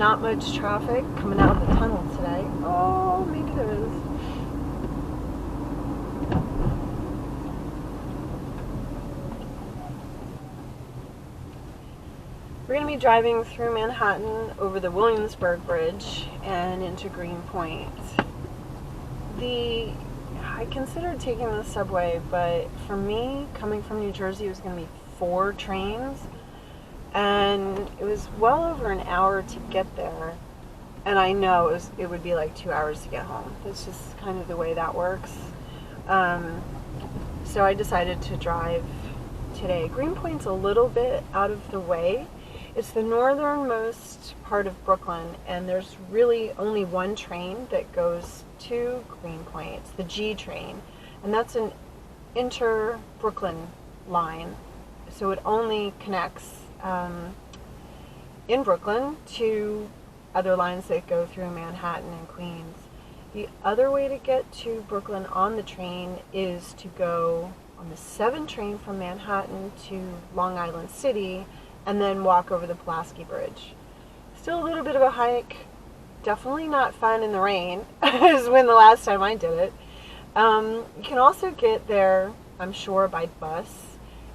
Not much traffic coming out of the tunnel today. Oh, maybe there is. We're going to be driving through Manhattan over the Williamsburg Bridge and into Greenpoint. I considered taking the subway, but for me, coming from New Jersey, it was going to be 4 trains, and it was well over an hour to get there. And I know it would be like 2 hours to get home. That's just kind of the way that works. So I decided to drive today. Greenpoint's a little bit out of the way. It's the northernmost part of Brooklyn, and there's really only one train that goes to Greenpoint. It's the G train, and that's an inter-Brooklyn line. So it only connects in Brooklyn to other lines that go through Manhattan and Queens. The other way to get to Brooklyn on the train is to go on the 7 train from Manhattan to Long Island City and then walk over the Pulaski Bridge. Still a little bit of a hike. Definitely not fun in the rain, as when the last time I did it. You can also get there, I'm sure, by bus.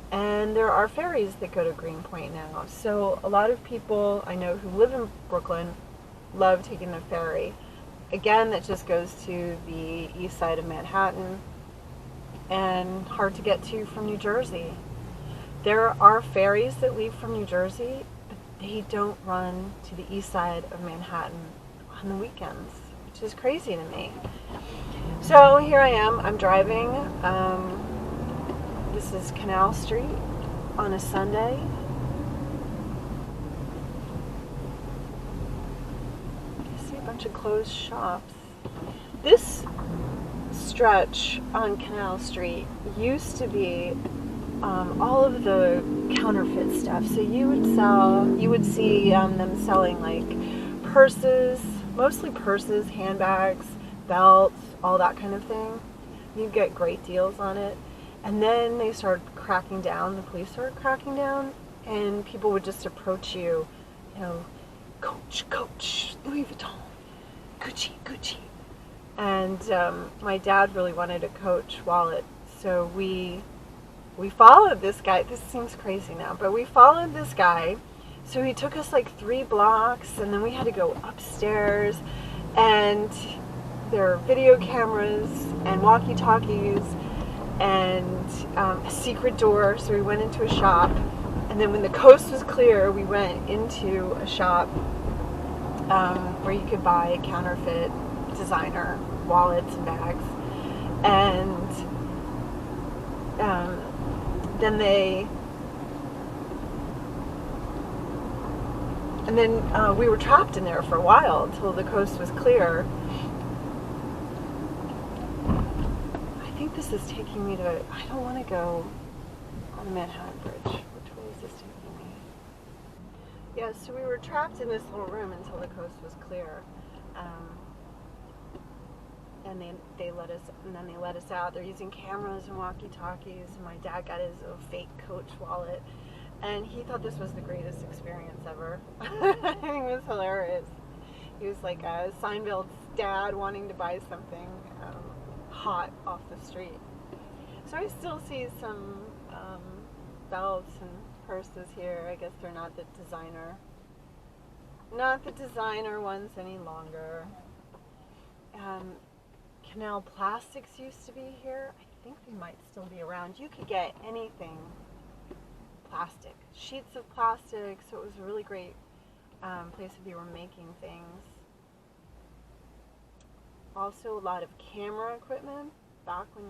And there are ferries that go to Greenpoint now. So a lot of people I know who live in Brooklyn love taking the ferry. Again, that just goes to the east side of Manhattan and hard to get to from New Jersey. There are ferries that leave from New Jersey, but they don't run to the east side of Manhattan on the weekends, which is crazy to me. So here I am. I'm driving. This is Canal Street on a Sunday. I see a bunch of closed shops. This stretch on Canal Street used to be all of the counterfeit stuff. So you would see them selling like purses, mostly purses, handbags, belts, all that kind of thing. You get great deals on it. And then they started cracking down, the police started cracking down, and people would just approach you, Coach, Louis Vuitton, Gucci. And my dad really wanted a Coach wallet, so we followed this guy. This seems crazy now, but we followed this guy. So he took us like 3 blocks, and then we had to go upstairs, and there are video cameras and walkie-talkies and a secret door. So we went into a shop, and then when the coast was clear, we went into a shop where you could buy counterfeit designer wallets and bags, and then we were trapped in there for a while until the coast was clear. I think this is taking me to, I don't want to go on the Manhattan Bridge. Which way is this taking me? Yeah, so we were trapped in this little room until the coast was clear. And they let us out. They're using cameras and walkie-talkies, and my dad got his fake Coach wallet, and he thought this was the greatest experience ever. I think it was hilarious. He was like Seinfeld's dad wanting to buy something hot off the street. So I still see some belts and purses here. I guess they're not the designer ones any longer. Canal Plastics used to be here. I think they might still be around. You could get anything plastic, sheets of plastic, so it was a really great place if you were making things. Also a lot of camera equipment, back when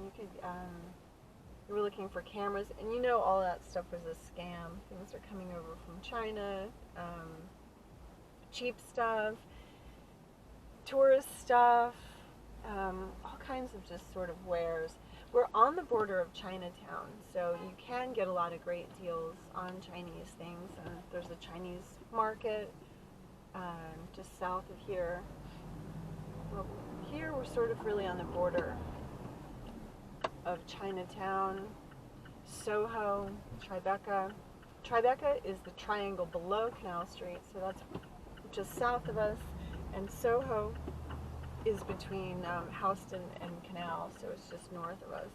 you were looking for cameras, and all that stuff was a scam. Things are coming over from China, cheap stuff, tourist stuff, all kinds of just sort of wares. We're on the border of Chinatown, so you can get a lot of great deals on Chinese things. And there's a Chinese market just south of here. Well, here we're sort of really on the border of Chinatown, Soho, Tribeca. Tribeca is the triangle below Canal Street, so that's just south of us, and Soho is between Houston and Canal, so it's just north of us.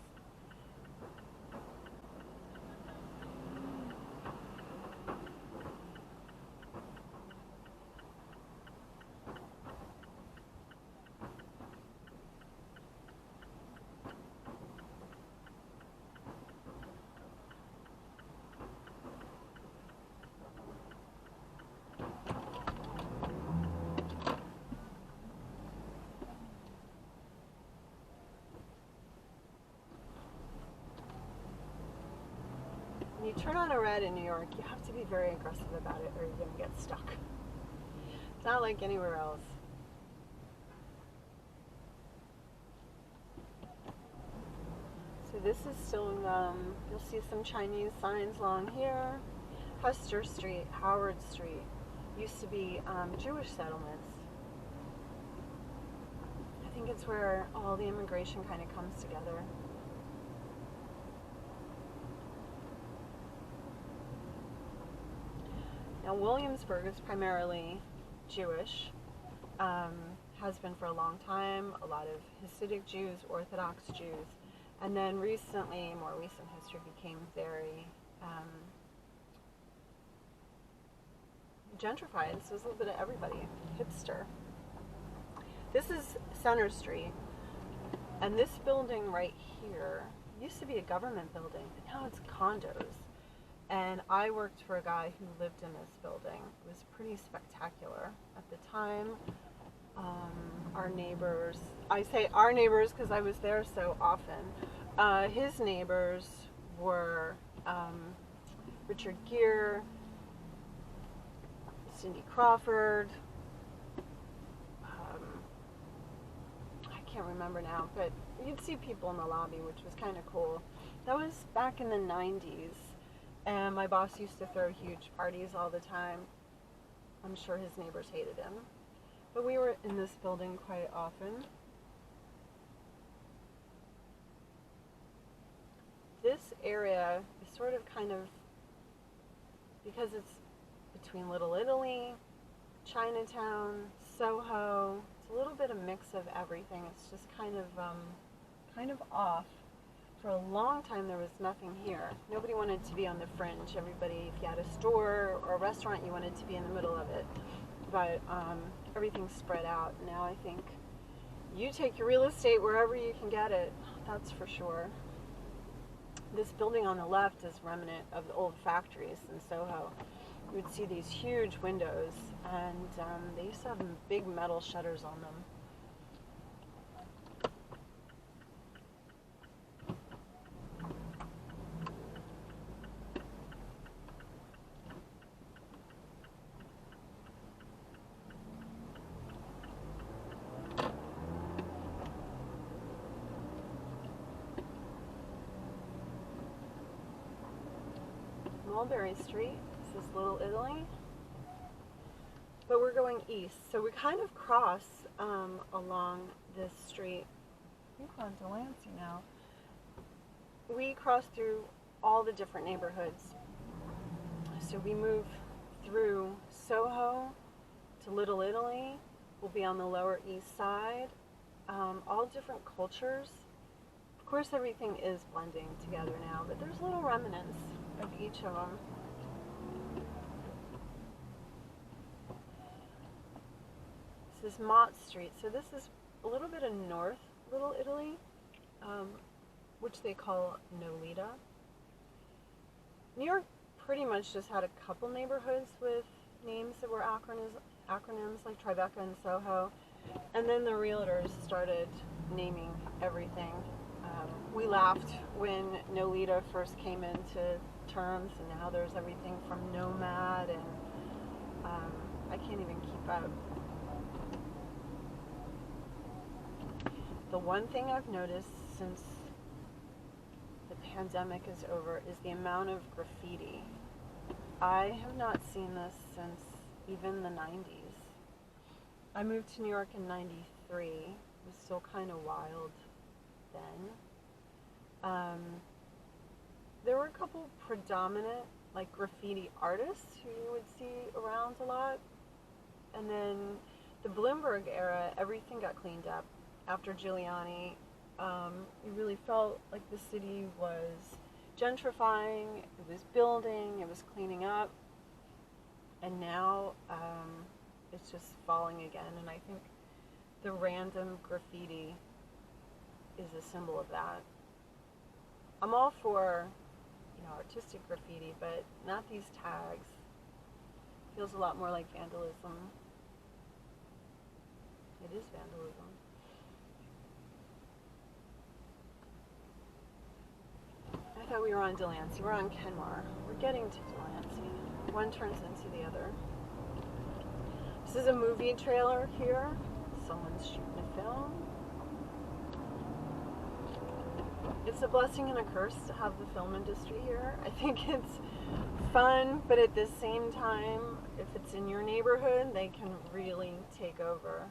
When you turn on a red in New York, you have to be very aggressive about it or you're going to get stuck. It's not like anywhere else. So this is still, you'll see some Chinese signs along here. Hester Street, Howard Street, used to be Jewish settlements. I think it's where all the immigration kind of comes together. Now, Williamsburg is primarily Jewish, has been for a long time, a lot of Hasidic Jews, Orthodox Jews, and then recently, more recent history, became very gentrified, so it's a little bit of everybody, hipster. This is Center Street, and this building right here used to be a government building, but now it's condos. And I worked for a guy who lived in this building. It was pretty spectacular at the time. Our neighbors, I say our neighbors because I was there so often. His neighbors were Richard Gere, Cindy Crawford, I can't remember now, but you'd see people in the lobby, which was kind of cool. That was back in the 90s. And my boss used to throw huge parties all the time. I'm sure his neighbors hated him. But we were in this building quite often. This area is sort of kind of, because it's between Little Italy, Chinatown, Soho, it's a little bit of mix of everything. It's just kind of off. For a long time, there was nothing here. Nobody wanted to be on the fringe. Everybody, if you had a store or a restaurant, you wanted to be in the middle of it. But everything's spread out. Now I think you take your real estate wherever you can get it. That's for sure. This building on the left is remnant of the old factories in Soho. You would see these huge windows, and they used to have big metal shutters on them. Mulberry Street, this is Little Italy, but we're going east, so we kind of cross along this street. I think we're on Delancey now. We cross through all the different neighborhoods, so we move through Soho to Little Italy. We'll be on the Lower East Side, all different cultures. Of course, everything is blending together now, but there's little remnants of each of them. This is Mott Street, so this is a little bit of North Little Italy, which they call Nolita. New York pretty much just had a couple neighborhoods with names that were acronyms like Tribeca and Soho, and then the realtors started naming everything. We laughed when Nolita first came into terms, and now there's everything from Nomad, and I can't even keep up. The one thing I've noticed since the pandemic is over is the amount of graffiti. I have not seen this since even the 90s. I moved to New York in 93. It was still kind of wild then. There were a couple predominant like graffiti artists who you would see around a lot. And then the Bloomberg era, everything got cleaned up. After Giuliani, you really felt like the city was gentrifying, it was building, it was cleaning up, and now it's just falling again. And I think the random graffiti is a symbol of that. I'm all for, artistic graffiti, but not these tags. Feels a lot more like vandalism. It is vandalism. I thought we were on Delancey. We're on Kenmore. We're getting to Delancey. One turns into the other. This is a movie trailer here. Someone's shooting a film. It's a blessing and a curse to have the film industry here. I think it's fun, but at the same time, if it's in your neighborhood, they can really take over.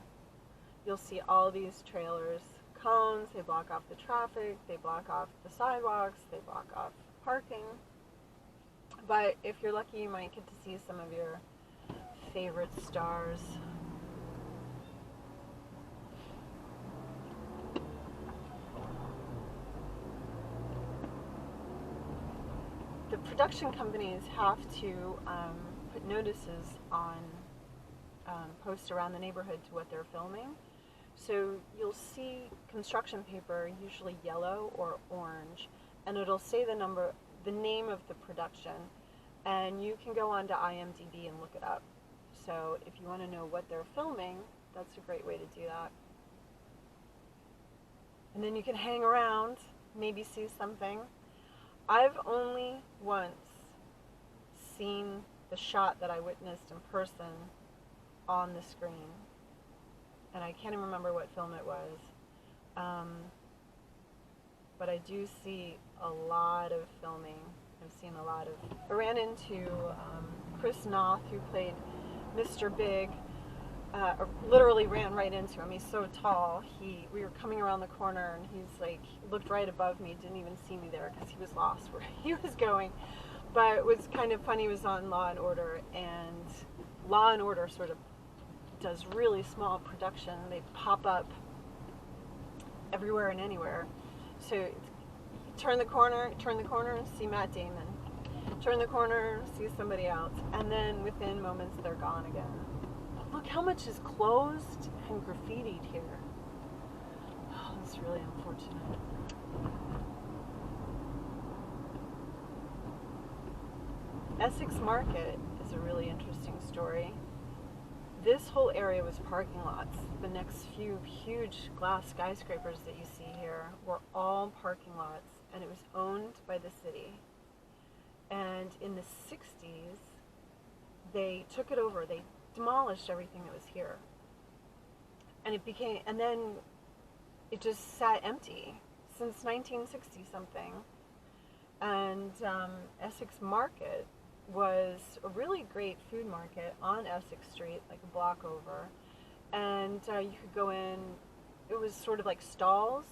You'll see all these trailers, cones, they block off the traffic, they block off the sidewalks, they block off parking. But if you're lucky, you might get to see some of your favorite stars. The production companies have to put notices on posts around the neighborhood to what they're filming. So you'll see construction paper, usually yellow or orange, and it'll say the name of the production, and you can go onto IMDb and look it up. So if you want to know what they're filming, that's a great way to do that. And then you can hang around, maybe see something. I've only once seen the shot that I witnessed in person on the screen, and I can't even remember what film it was, but I do see a lot of filming. I've seen a lot of... I ran into Chris Noth, who played Mr. Big, literally ran right into him. He's so tall. We were coming around the corner, and he looked right above me, didn't even see me there because he was lost where he was going. But it was kind of funny. He was on Law and Order, and Law and Order sort of does really small production. They pop up everywhere and anywhere. So turn the corner, see Matt Damon. Turn the corner, see somebody else, and then within moments they're gone again. Look how much is closed and graffitied here. Oh, that's really unfortunate. Essex Market is a really interesting story. This whole area was parking lots. The next few huge glass skyscrapers that you see here were all parking lots, and it was owned by the city. And in the 60s, they took it over. They demolished everything that was here. And then it just sat empty since 1960 something. And Essex Market was a really great food market on Essex Street, like a block over. And you could go in, it was sort of like stalls,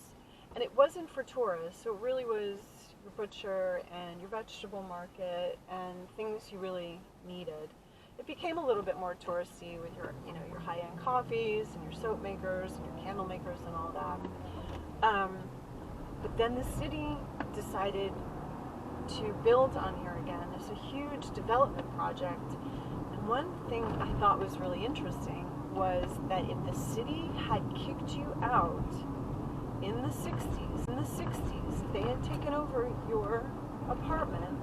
and it wasn't for tourists, so it really was your butcher and your vegetable market and things you really needed. It became a little bit more touristy with your, your high-end coffees and your soap makers and your candle makers and all that. But then the city decided to build on here again. It's a huge development project. And one thing I thought was really interesting was that if the city had kicked you out in the 60s, if they had taken over your apartment,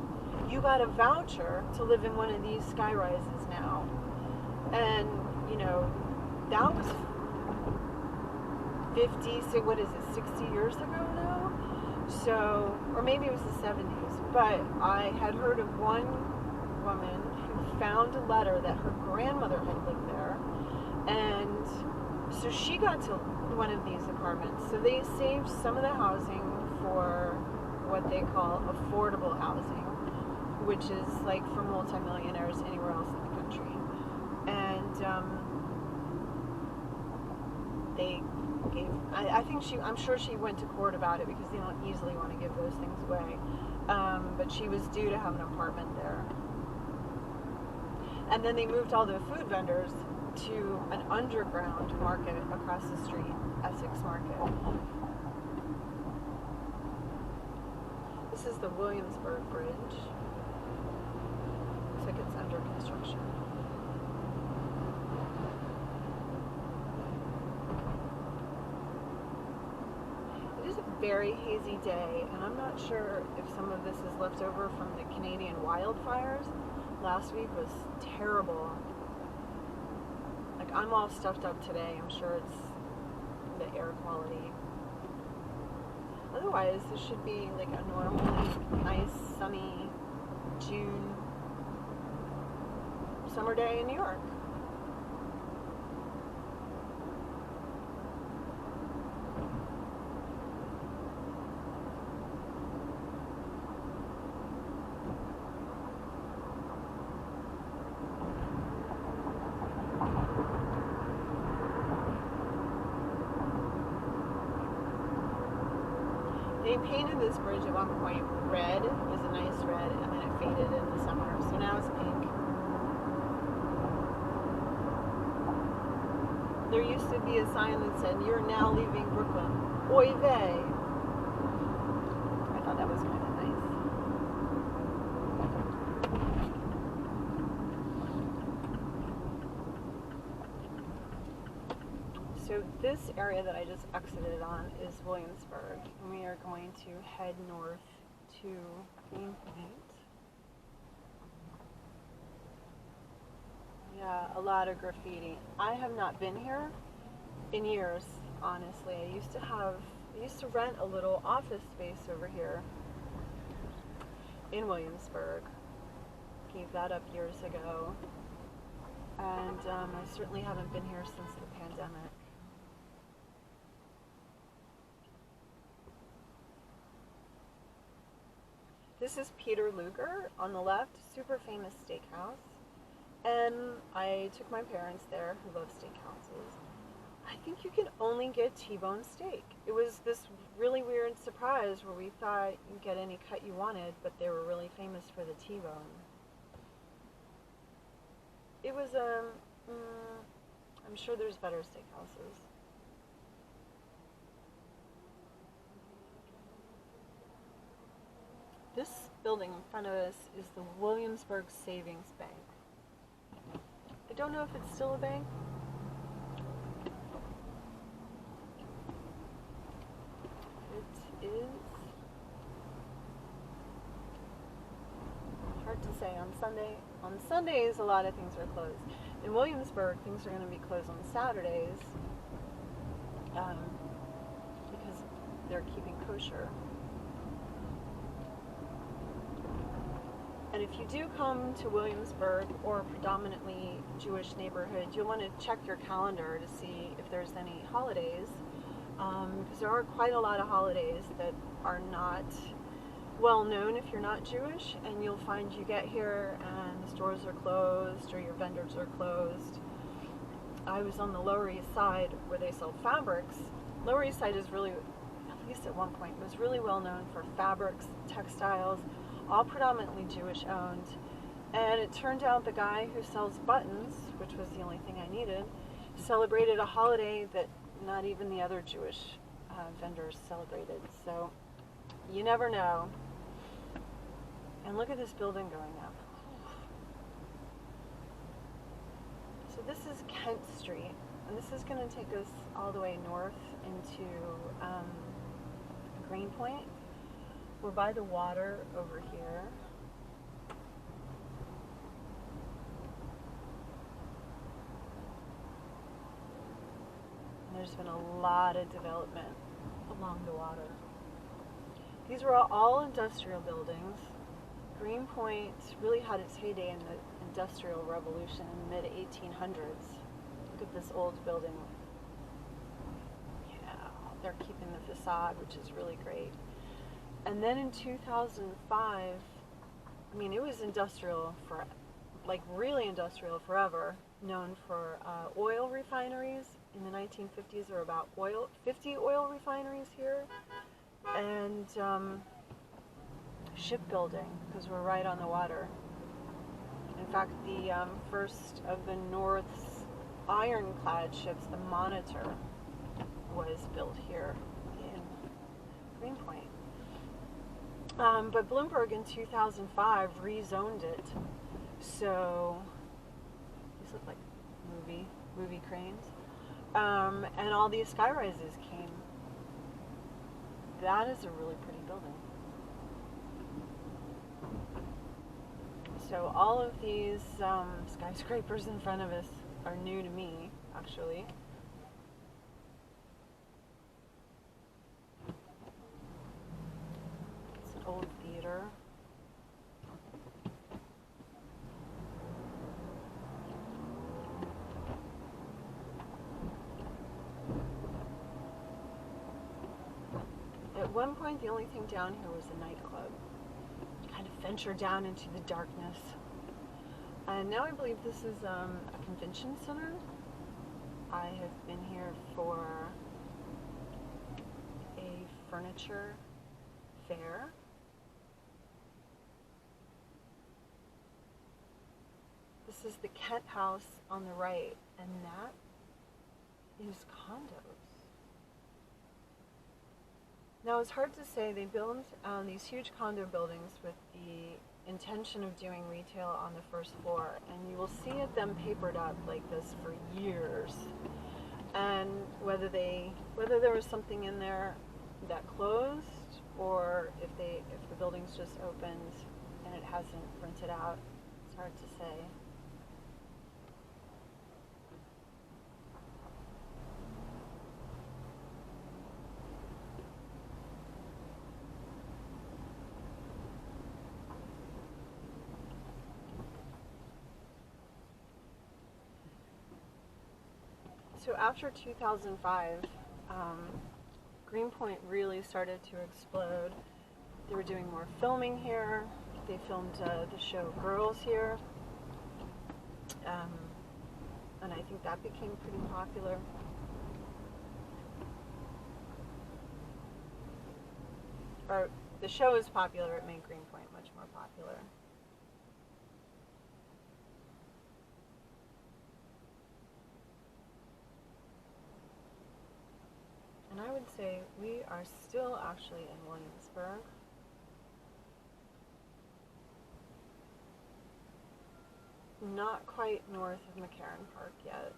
you got a voucher to live in one of these sky rises now. And, that was 60 years ago now? So, or maybe it was the 70s, but I had heard of one woman who found a letter that her grandmother had lived there, and so she got to one of these apartments. So they saved some of the housing for what they call affordable housing, which is like for multimillionaires anywhere else in the country. And they gave, I'm sure she went to court about it because they don't easily want to give those things away. But she was due to have an apartment there. And then they moved all the food vendors to an underground market across the street, Essex Market. This is the Williamsburg Bridge. Looks like it's under construction. It is a very hazy day, and I'm not sure if some of this is left over from the Canadian wildfires. Last week was terrible. Like, I'm all stuffed up today. I'm sure it's the air quality. Otherwise, this should be like a normally nice, sunny June summer day in New York. They painted this bridge at one point red. It was a nice red, and then it faded in the summer, so now it's pink. There used to be a sign that said, "You're now leaving Brooklyn. Oy vey." I thought that was kind of nice. So this area that I just exited on is Williamsburg, and we are going to head north to Greenpoint. Yeah, a lot of graffiti. I have not been here in years, honestly. I used to rent a little office space over here in Williamsburg. Gave that up years ago, and I certainly haven't been here since the pandemic. This is Peter Luger on the left, super famous steakhouse. And I took my parents there who love steakhouses. I think you can only get T-bone steak. It was this really weird surprise where we thought you'd get any cut you wanted, but they were really famous for the T-bone. It was, I'm sure there's better steakhouses. This building in front of us is the Williamsburg Savings Bank. I don't know if it's still a bank. It is hard to say on Sunday. On Sundays, a lot of things are closed. In Williamsburg, things are going to be closed on Saturdays because they're keeping kosher. And if you do come to Williamsburg or a predominantly Jewish neighborhood, you'll want to check your calendar to see if there's any holidays, because there are quite a lot of holidays that are not well known if you're not Jewish, and you'll find you get here and the stores are closed or your vendors are closed. I was on the Lower East Side where they sell fabrics. Lower East Side is really, at least at one point, was really well known for fabrics, textiles, all predominantly Jewish owned. And it turned out the guy who sells buttons, which was the only thing I needed, celebrated a holiday that not even the other Jewish vendors celebrated. So you never know. And look at this building going up. So this is Kent Street, and this is going to take us all the way north into Greenpoint. We're by the water over here. And there's been a lot of development along the water. These were all industrial buildings. Greenpoint really had its heyday in the Industrial Revolution in the mid-1800s. Look at this old building. Yeah, they're keeping the facade, which is really great. And then in 2005, I mean, it was industrial for, like, really industrial forever, known for oil refineries. In the 1950s, there were about 50 oil refineries here, and shipbuilding, because we're right on the water. In fact, the first of the North's ironclad ships, the Monitor, was built here in Greenpoint. But Bloomberg in 2005 rezoned it. So these look like movie cranes. And all these skyrises came. That is a really pretty building. So all of these skyscrapers in front of us are new to me, actually. It's an old theater. At one point, the only thing down here was a nightclub. Kind of venture down into the darkness. And now I believe this is a convention center. I have been here for a furniture fair. This is the Kent House on the right, and that is condos. Now it's hard to say. They build these huge condo buildings with the intention of doing retail on the first floor, and you will see them papered up like this for years. And whether there was something in there that closed, or if the building's just opened and it hasn't rented out, it's hard to say. So after 2005, Greenpoint really started to explode. They were doing more filming here. They filmed the show Girls here. And I think that became pretty popular. Or the show is popular, it made Greenpoint much more popular. And I would say we are still actually in Williamsburg. Not quite north of McCarran Park yet.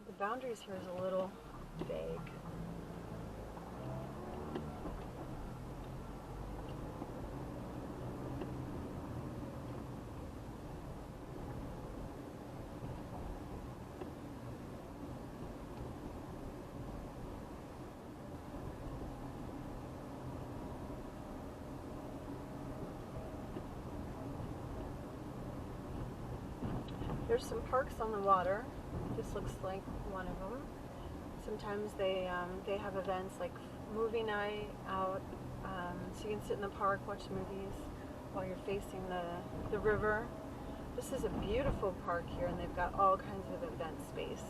The boundaries here is a little vague. There's some parks on the water. This looks like one of them. Sometimes they have events like movie night out, so you can sit in the park, watch movies while you're facing the river. This is a beautiful park here, and they've got all kinds of event space.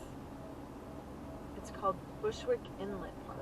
It's called Bushwick Inlet Park.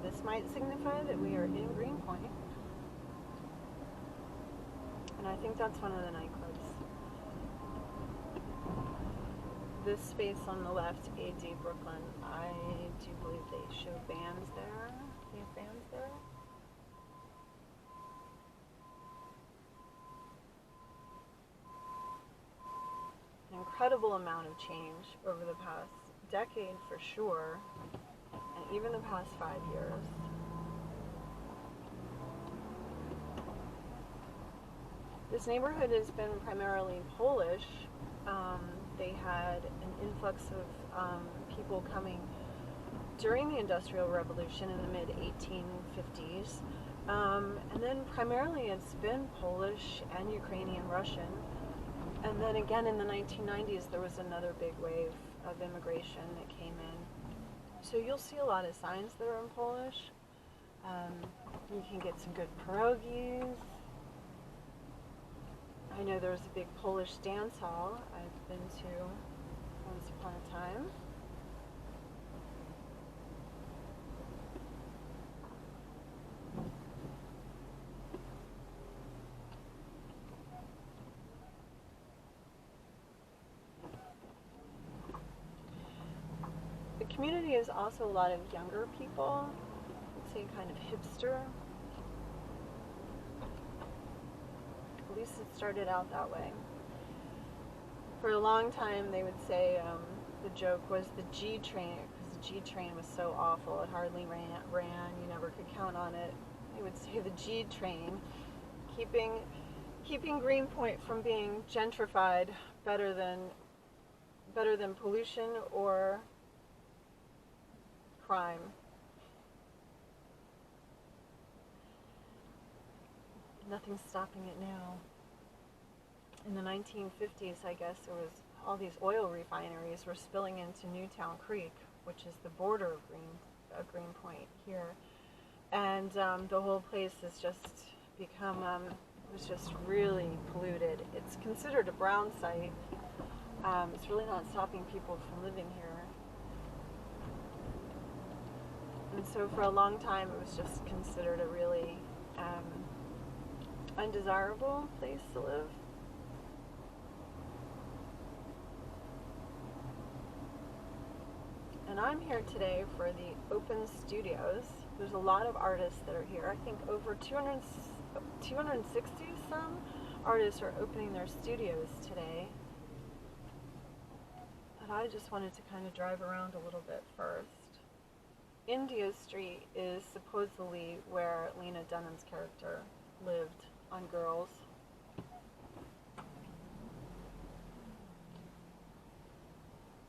This might signify that we are in Greenpoint. And I think that's one of the nightclubs. This space on the left, AD Brooklyn, I do believe they show bands there. They have bands there. An incredible incredible amount of change over the past decade for sure, and even the past 5 years. This neighborhood has been primarily Polish. They had an influx of people coming during the Industrial Revolution in the mid-1850s. And then primarily it's been Polish and Ukrainian Russian. And then again in the 1990s there was another big wave of immigration that came in. So you'll see a lot of signs that are in Polish. You can get some good pierogies. I know there's a big Polish dance hall I've been to once upon a time. The community is also a lot of younger people, I'd say kind of hipster. At least it started out that way. For a long time they would say the joke was the G train, because the G train was so awful, it hardly ran, you never could count on it. They would say the G train, keeping Greenpoint from being gentrified better than pollution or crime. Nothing's stopping it now. In the 1950s, I guess, there was all these oil refineries were spilling into Newtown Creek, which is the border of Greenpoint here, and the whole place has just become was just really polluted. It's considered a brown site. It's really not stopping people from living here. And so for a long time it was just considered a really undesirable place to live. And I'm here today for the open studios. There's a lot of artists that are here. I think over 260 some artists are opening their studios today. But I just wanted to kind of drive around a little bit first. India Street is supposedly where Lena Dunham's character lived on Girls.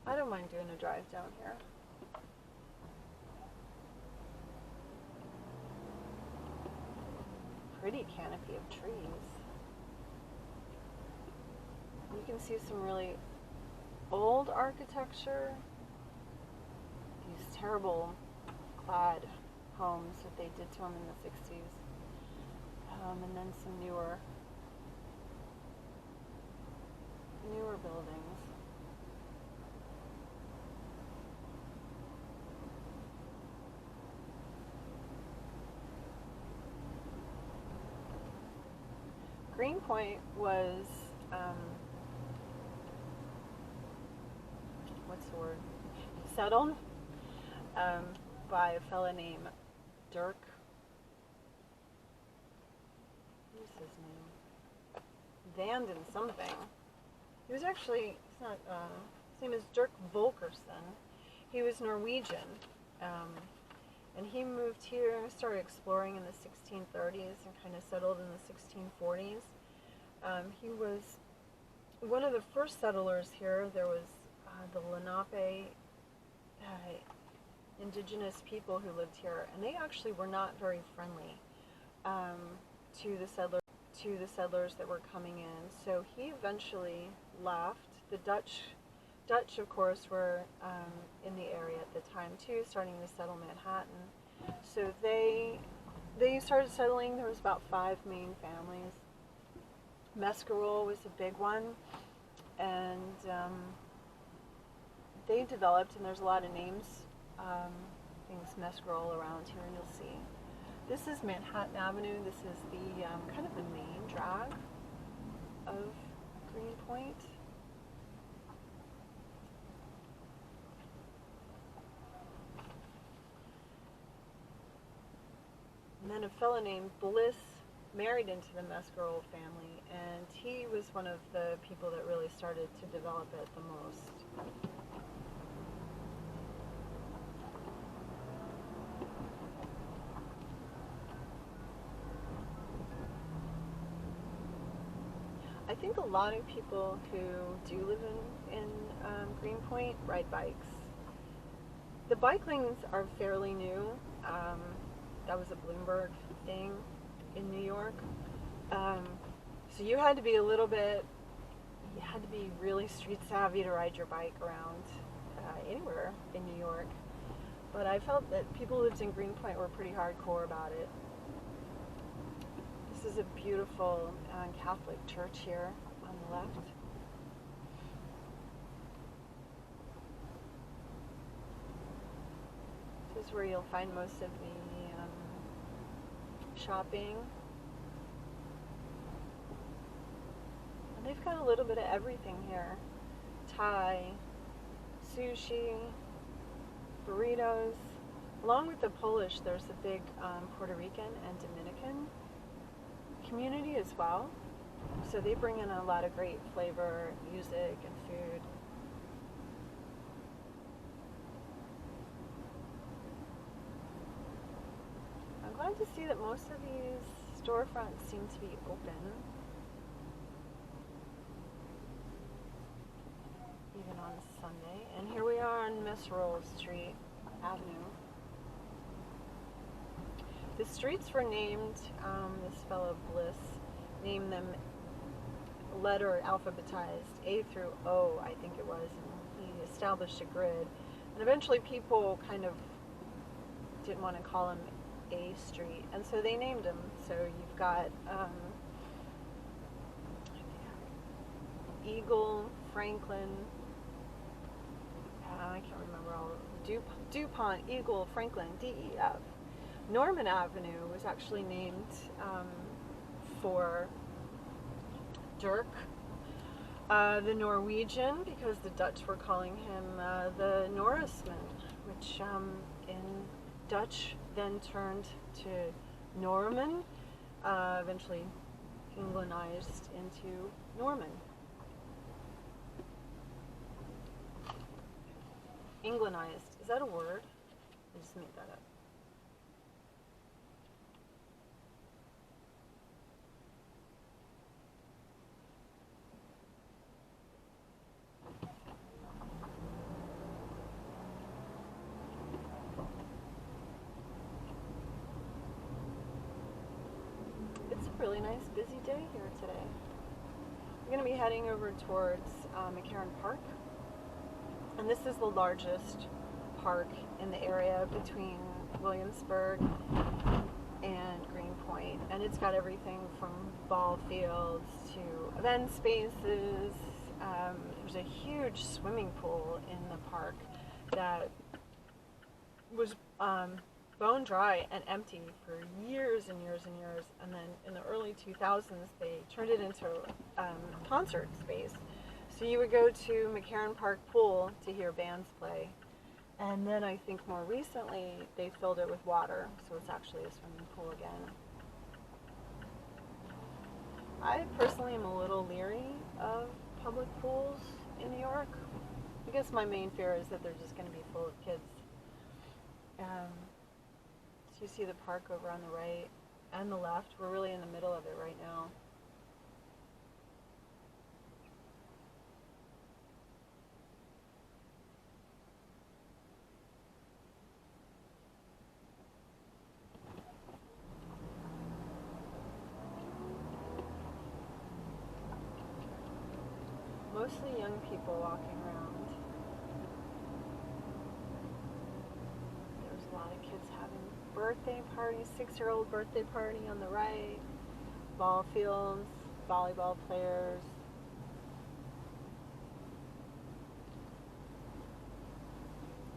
I don't mind doing a drive down here. Pretty canopy of trees. You can see some really old architecture. These terrible clad homes that they did to them in the 60s. And then some newer buildings. Greenpoint was, what's the word? Settled by a fella named Dirk. What's his name? Vanden something. He was actually, it's not, his name is Dirk Volkerson. He was Norwegian. And he moved here and started exploring in the 1630s and kind of settled in the 1640s. He was one of the first settlers here. There was the Lenape indigenous people who lived here, and they actually were not very friendly to the settlers that were coming in. So he eventually left. The Dutch, of course, were in the area at the time too, starting to settle Manhattan. So they started settling. There was about 5 main families. Meskerol was a big one, and they developed. And there's a lot of names, things Meskerol around here, and you'll see. This is Manhattan Avenue. This is the kind of the main drag of Greenpoint. And then a fellow named Bliss married into the Mescal family, and he was one of the people that really started to develop it the most. I think a lot of people who do live in Greenpoint ride bikes. The bike lanes are fairly new. That was a Bloomberg thing in New York. So you had to be really street savvy to ride your bike around anywhere in New York. But I felt that people who lived in Greenpoint were pretty hardcore about it. This is a beautiful Catholic church here on the left. This is where you'll find most of the shopping. And they've got a little bit of everything here. Thai, sushi, burritos. Along with the Polish, there's a big Puerto Rican and Dominican community as well. So they bring in a lot of great flavor, music, and food. I'm glad to see that most of these storefronts seem to be open, even on Sunday. And here we are on Mescal Street Avenue. The streets were named, this fellow Bliss named them letter alphabetized, A through O, I think it was, and he established a grid. And eventually people kind of didn't want to call him A Street, and so they named him. So you've got Eagle, Franklin, I can't remember all, DuPont, Eagle, Franklin, DEF. Norman Avenue was actually named for Dirk, the Norwegian, because the Dutch were calling him the Norseman, which in Dutch then turned to Norman, eventually Englandized into Norman. Englandized, is that a word? I just made that up. It's a really nice busy day here today. We're going to be heading over towards McCarran Park. And this is the largest park in the area between Williamsburg and Greenpoint. And it's got everything from ball fields to event spaces. There's a huge swimming pool in the park that was bone dry and empty for years and years and years. And then in the early 2000s, they turned it into a concert space. So you would go to McCarran Park Pool to hear bands play. And then I think more recently they filled it with water, so it's actually a swimming pool again. I personally am a little leery of public pools in New York. I guess my main fear is that they're just going to be full of kids. So you see the park over on the right and the left. We're really in the middle of it right now. Mostly young people walking around. There's a lot of kids having birthday parties, 6-year-old birthday party on the right, ball fields, volleyball players.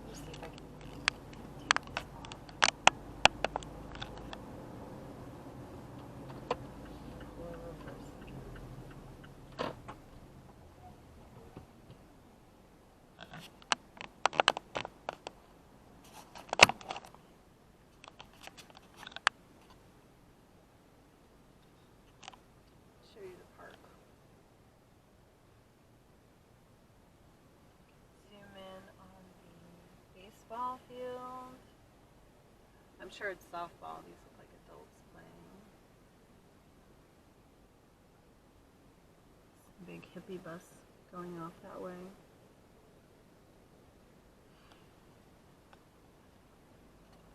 Let me see if I can take this off. Pull over for a second. sure it's softball. These look like adults playing. Big hippie bus going off that way.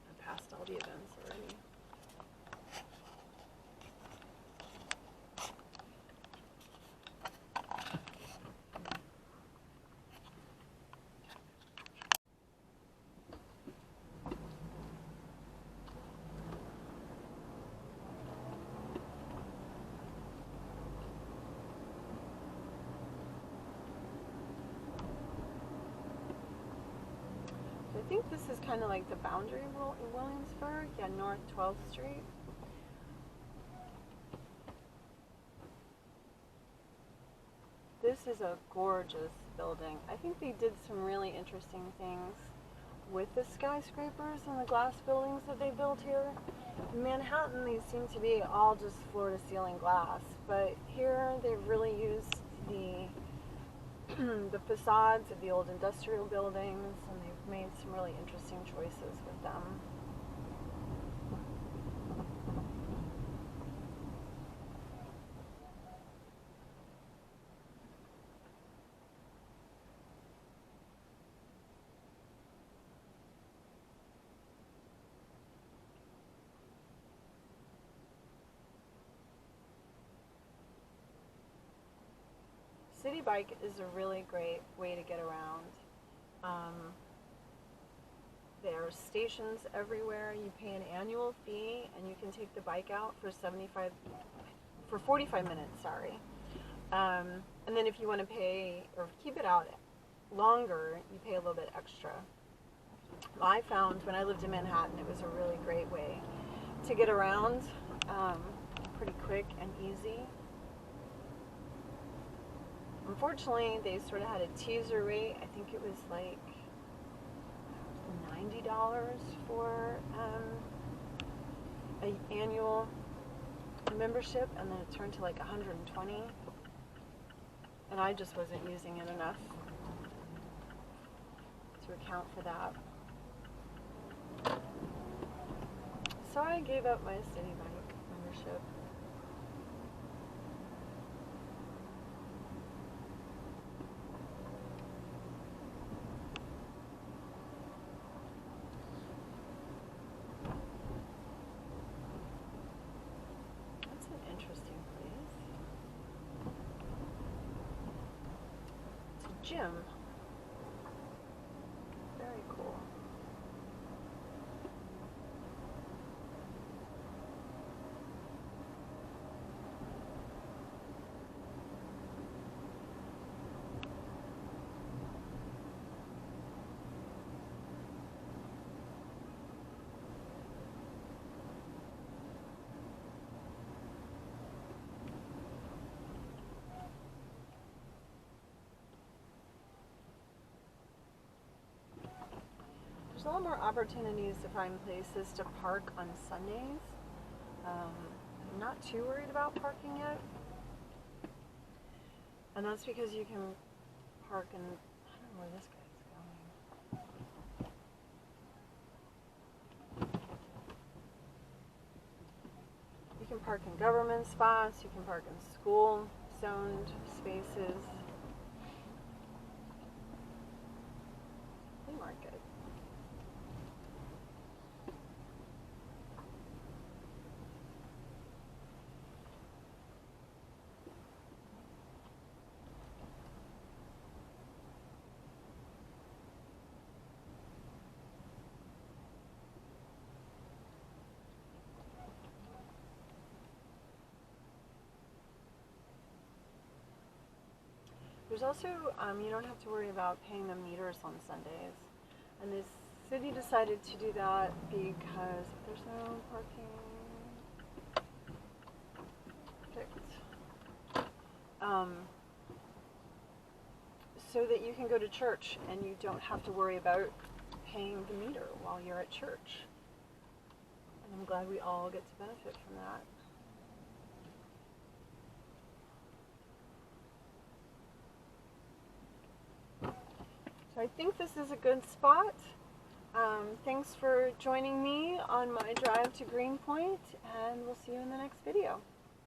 I passed all the events already. I think this is kind of like the boundary in Williamsburg, yeah, North 12th Street. This is a gorgeous building. I think they did some really interesting things with the skyscrapers and the glass buildings that they built here. In Manhattan, these seem to be all just floor-to-ceiling glass, but here they've really used the the facades of the old industrial buildings, and they've made some really interesting choices with them. City Bike is a really great way to get around. There are stations everywhere. You pay an annual fee, and you can take the bike out for 45 minutes. Sorry, and then if you want to pay or keep it out longer, you pay a little bit extra. Well, I found when I lived in Manhattan, it was a really great way to get around, pretty quick and easy. Unfortunately, they sort of had a teaser rate. I think it was like $90 for an annual membership, and then it turned to like $120, and I just wasn't using it enough to account for that. So I gave up my City Bike membership. Gym. Very cool. There's a lot more opportunities to find places to park on Sundays. I'm not too worried about parking yet. And that's because you can park in, I don't know where this guy's going. You can park in government spots, you can park in school zoned spaces. Flea market. There's also, you don't have to worry about paying the meters on Sundays. And the city decided to do that because there's no parking. Perfect. So that you can go to church and you don't have to worry about paying the meter while you're at church. And I'm glad we all get to benefit from that. So I think this is a good spot. Thanks for joining me on my drive to Greenpoint, and we'll see you in the next video.